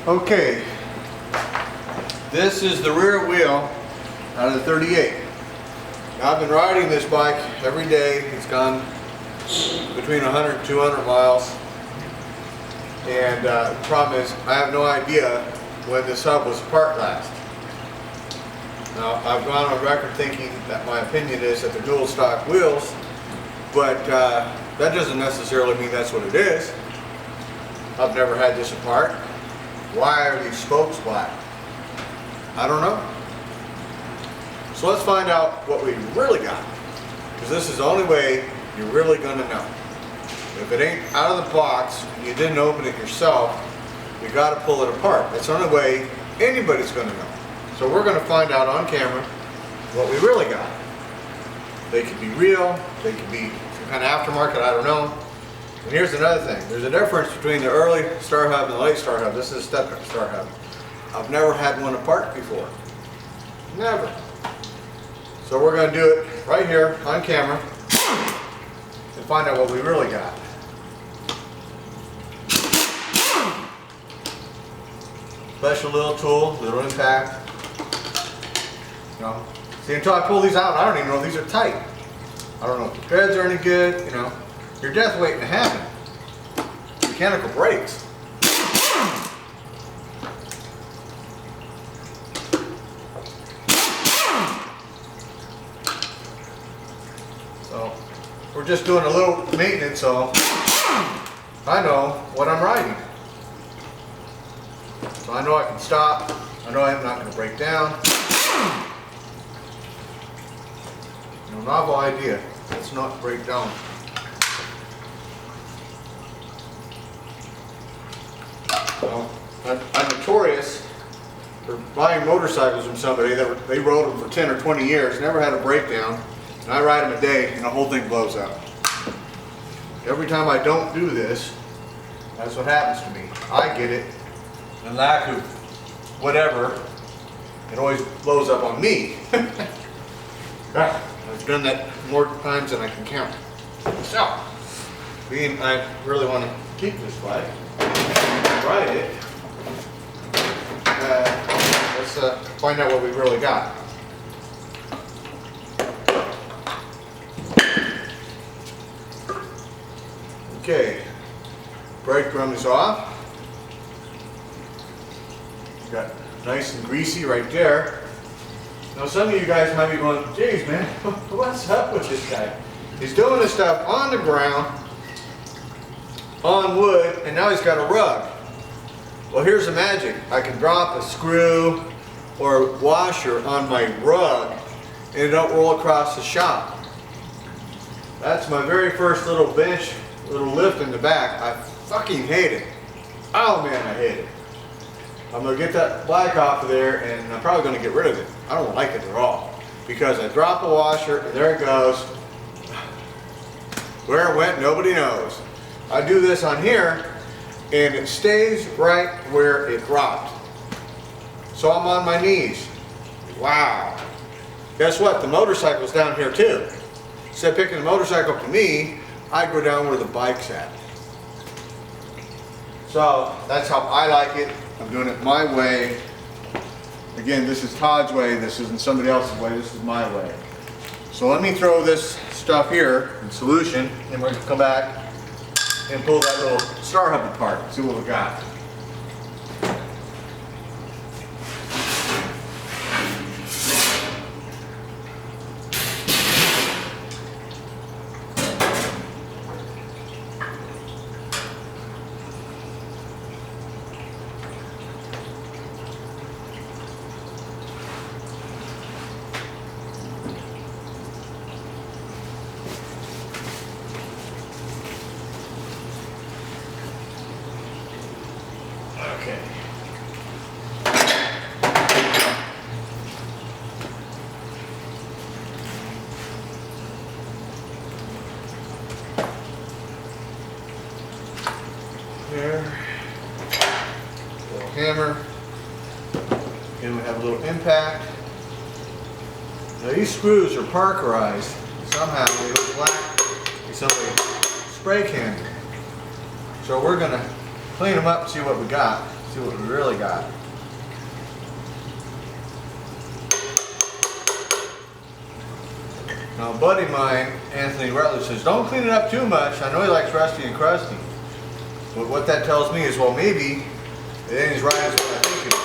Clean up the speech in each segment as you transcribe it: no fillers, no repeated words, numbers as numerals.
Okay, this is the rear wheel out of the 38. Now, I've been riding this bike every day. It's gone between 100 and 200 miles. And the problem is I have no idea when this hub was apart last. Now, I've gone on record thinking that my opinion is that they're dual stock wheels, but that doesn't necessarily mean that's what it is. I've never had this apart. Why are these spokes black? I don't know. So let's find out what we really got, because this is the only way you're really going to know. If it ain't out of the box, you didn't open it yourself, you got to pull it apart. That's the only way anybody's going to know. So we're going to find out on camera what we really got. They could be real, they could be some kind of aftermarket, I don't know. And here's another thing. There's a difference between the early star hub and the late star hub. This is a step star hub. I've never had one apart before. Never. So we're going to do it right here on camera and find out what we really got. Special little tool, little impact. You know, see, until I pull these out, I don't even know if these are tight. I don't know if the threads are any good, you know. You're death waiting to happen. Mechanical brakes. So, we're just doing a little maintenance, so I know what I'm riding. So I know I can stop. I know I'm not going to break down. You know, novel idea. Let's not break down. Well, I'm notorious for buying motorcycles from somebody that they rode them for 10 or 20 years, never had a breakdown, and I ride them a day and the whole thing blows up. Every time I don't do this, that's what happens to me. I get it, and lack of whatever, it always blows up on me. I've done that more times than I can count. So, being I really want to keep this bike, ride it, let's find out what we really got. Okay, brake drum is off. Got nice and greasy right there. Now some of you guys might be going, geez man, what's up with this guy? He's doing this stuff on the ground, on wood, and now he's got a rug. Well, here's the magic. I can drop a screw or washer on my rug and it don't roll across the shop. That's my very first little bench, little lift in the back. I fucking hate it. Oh man, I hate it. I'm going to get that black off of there and I'm probably going to get rid of it. I don't like it at all because I drop the washer and there it goes. Where it went, nobody knows. I do this on here and it stays right where it dropped. So I'm on my knees. Wow. Guess what? The motorcycle's down here too. Instead of picking the motorcycle to me, I go down where the bike's at. So that's how I like it. I'm doing it my way. Again, this is Todd's way. This isn't somebody else's way. This is my way. So let me throw this stuff here in solution and we're going to come back and pull that little star hub apart, see what we got. Okay. There. Little hammer. Again, we have a little impact. Now these screws are parkerized. Somehow they look black. Somebody spray canned. So we're gonna clean them up and see what we got. see what we really got. Now a buddy of mine, Anthony Rutledge, says, don't clean it up too much. I know he likes rusty and crusty. But what that tells me is, well, maybe it ain't as right as what I think it is.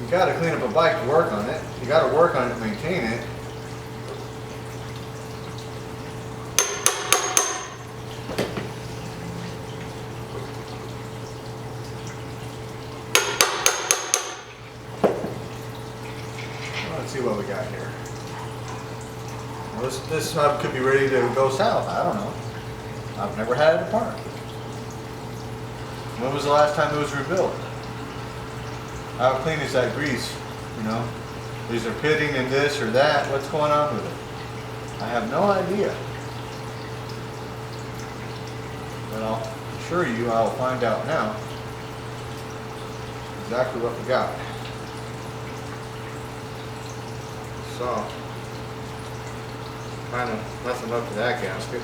You gotta clean up a bike to work on it. You gotta work on it to maintain it. Let's see what we got here. Well, this hub could be ready to go south. I don't know. I've never had it apart. When was the last time it was rebuilt? How clean is that grease? You know, is there pitting in this or that? What's going on with it? I have no idea. But I'll assure you I'll find out now exactly what we got. So, kind of nothing up to that gasket.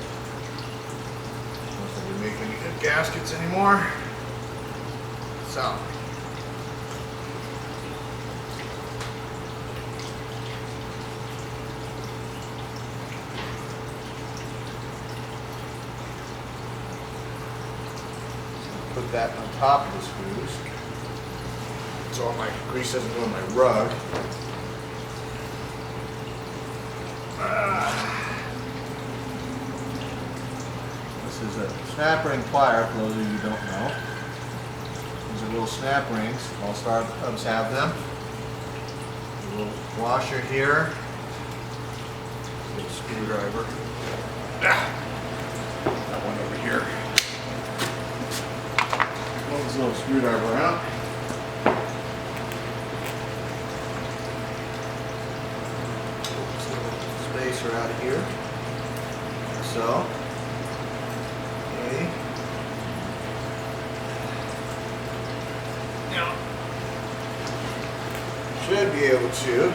Don't think we make any good gaskets anymore. So, put that on top of the screws so all my grease doesn't go in my rug. This is a snap ring plier, for those of you who don't know. These are little snap rings. All Star hubs have them. A little washer here. Little screwdriver. That one over here. Pull this little screwdriver out. Spacer out of here. So. Okay. Now, should be able to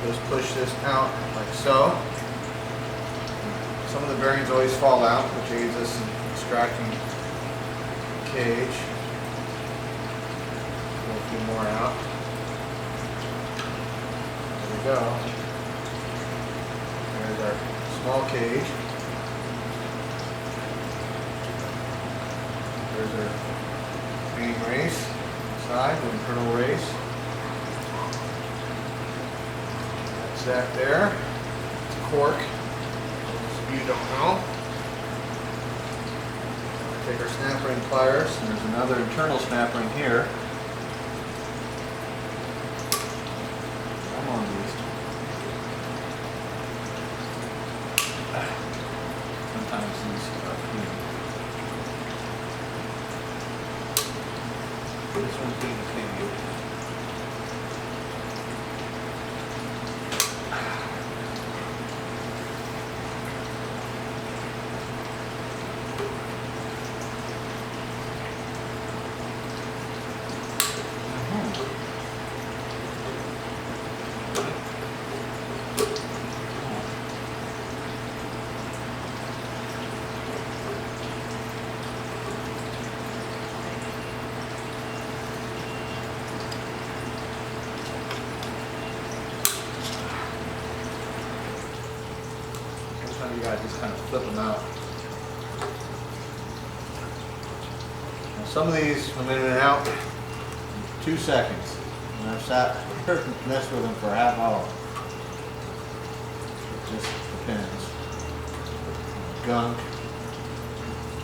just push this out like so. Some of the bearings always fall out, which aids us in extracting the cage. Pull a few more out. There we go. There's our small cage. There's our main race side, the internal race. That's that there. It's a cork. Those of you who don't know. Take our snap ring pliers, and there's another internal snap ring here. Come on, these. Sometimes these are clean. This one's being clean. You gotta just kind of flip them out. Now some of these come in and out in 2 seconds. And I've sat here and messed with them for a half hour. It just depends. Gunk.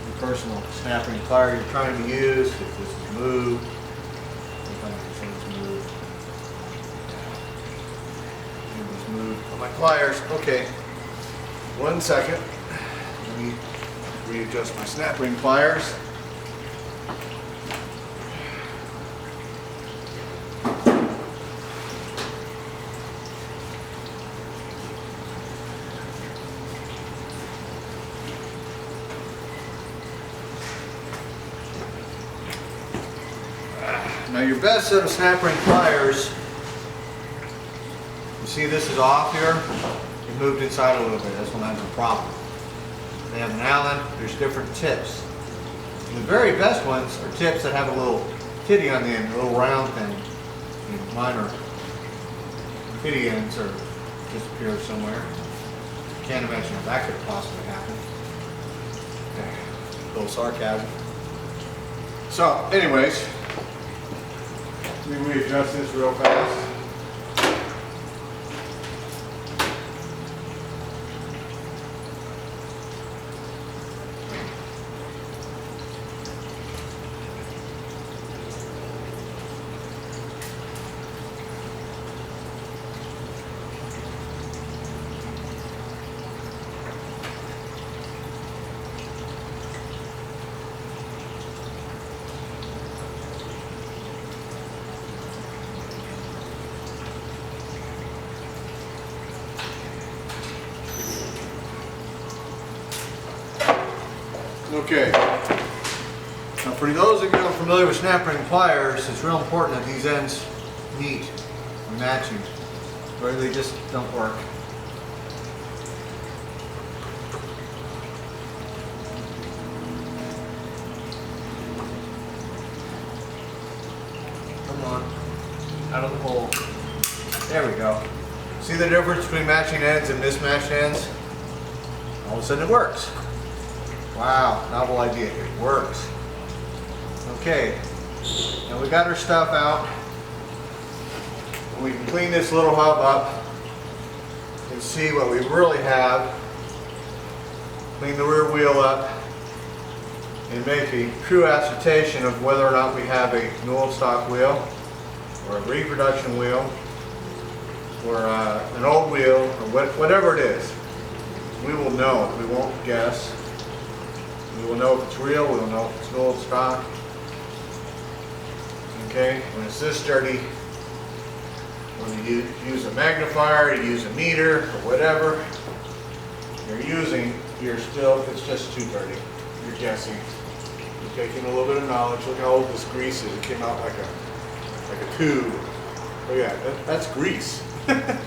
Your personal snap ring plier you're trying to use, if this is moved. Sometimes this thing's moved. Maybe it's moved. Oh, my pliers, okay. 1 second. Let me readjust my snap ring pliers. Now your best set of snap ring pliers, you see this is off here. Moved inside a little bit. This one has a problem. They have an Allen. There's different tips. And the very best ones are tips that have a little kitty on the end, a little round thing. And mine are kitty ends or disappear somewhere. Can't imagine how that could possibly happen. A little sarcasm. So, anyways, let me readjust this real fast. Okay, now for those of you who are familiar with snap ring pliers, it's real important that these ends meet and matching, or they just don't work. Come on, out of the hole. There we go. See the difference between matching ends and mismatched ends? All of a sudden it works. Wow, novel idea, it works. Okay, now we got our stuff out. We can clean this little hub up and see what we really have. Clean the rear wheel up and make a true ascertain of whether or not we have a new old stock wheel or a reproduction wheel or an old wheel or whatever it is. We will know, we won't guess. We will know if it's real, we will know if it's an old stock. Okay, when it's this dirty, when you use a magnifier, you use a meter, or whatever you're using, it's just too dirty. You're guessing. You're taking a little bit of knowledge. Look how old this grease is. It came out like a tube. Oh yeah, that's grease. that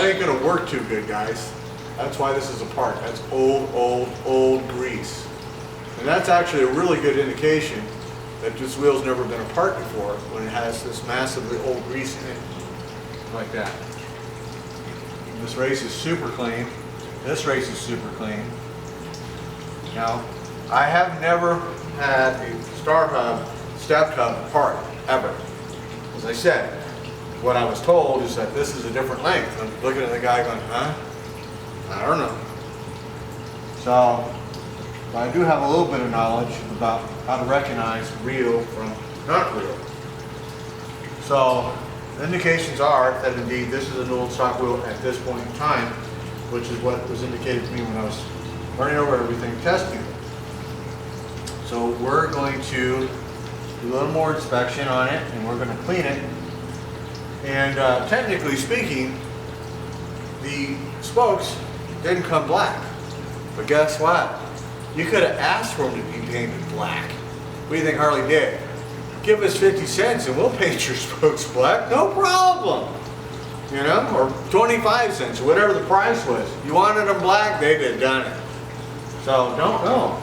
ain't gonna work too good, guys. That's why this is a part. That's old grease. And that's actually a really good indication that this wheel's never been apart before when it has this massively old grease in it. Like that. And this race is super clean. This race is super clean. Now, I have never had a star hub, stepped hub apart, ever. As I said, what I was told is that this is a different length. I'm looking at the guy going, huh? I don't know. So, I do have a little bit of knowledge about how to recognize real from not real. So, the indications are that indeed this is an old stock wheel at this point in time, which is what was indicated to me when I was running over everything, testing it. So we're going to do a little more inspection on it, and we're going to clean it. And technically speaking, the spokes didn't come black. But guess what? You could have asked for them to be painted black. What do you think Harley did? Give us 50 cents and we'll paint your spokes black. No problem. You know, or 25 cents, or whatever the price was. You wanted them black, they'd have done it. So don't know.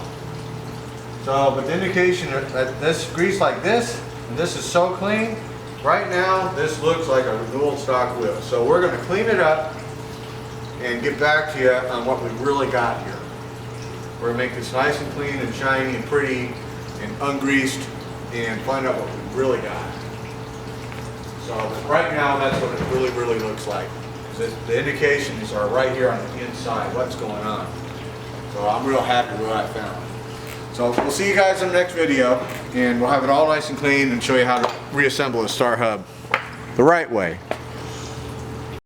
So, but the indication that this grease like this, and this is so clean, right now this looks like a renewal stock wheel. So we're going to clean it up and get back to you on what we really got here. We're going to make this nice and clean and shiny and pretty and ungreased and find out what we really got. So right now that's what it really looks like. The indications are right here on the inside, what's going on. So I'm real happy with what I found. So we'll see you guys in the next video, and we'll have it all nice and clean and show you how to reassemble a star hub the right way.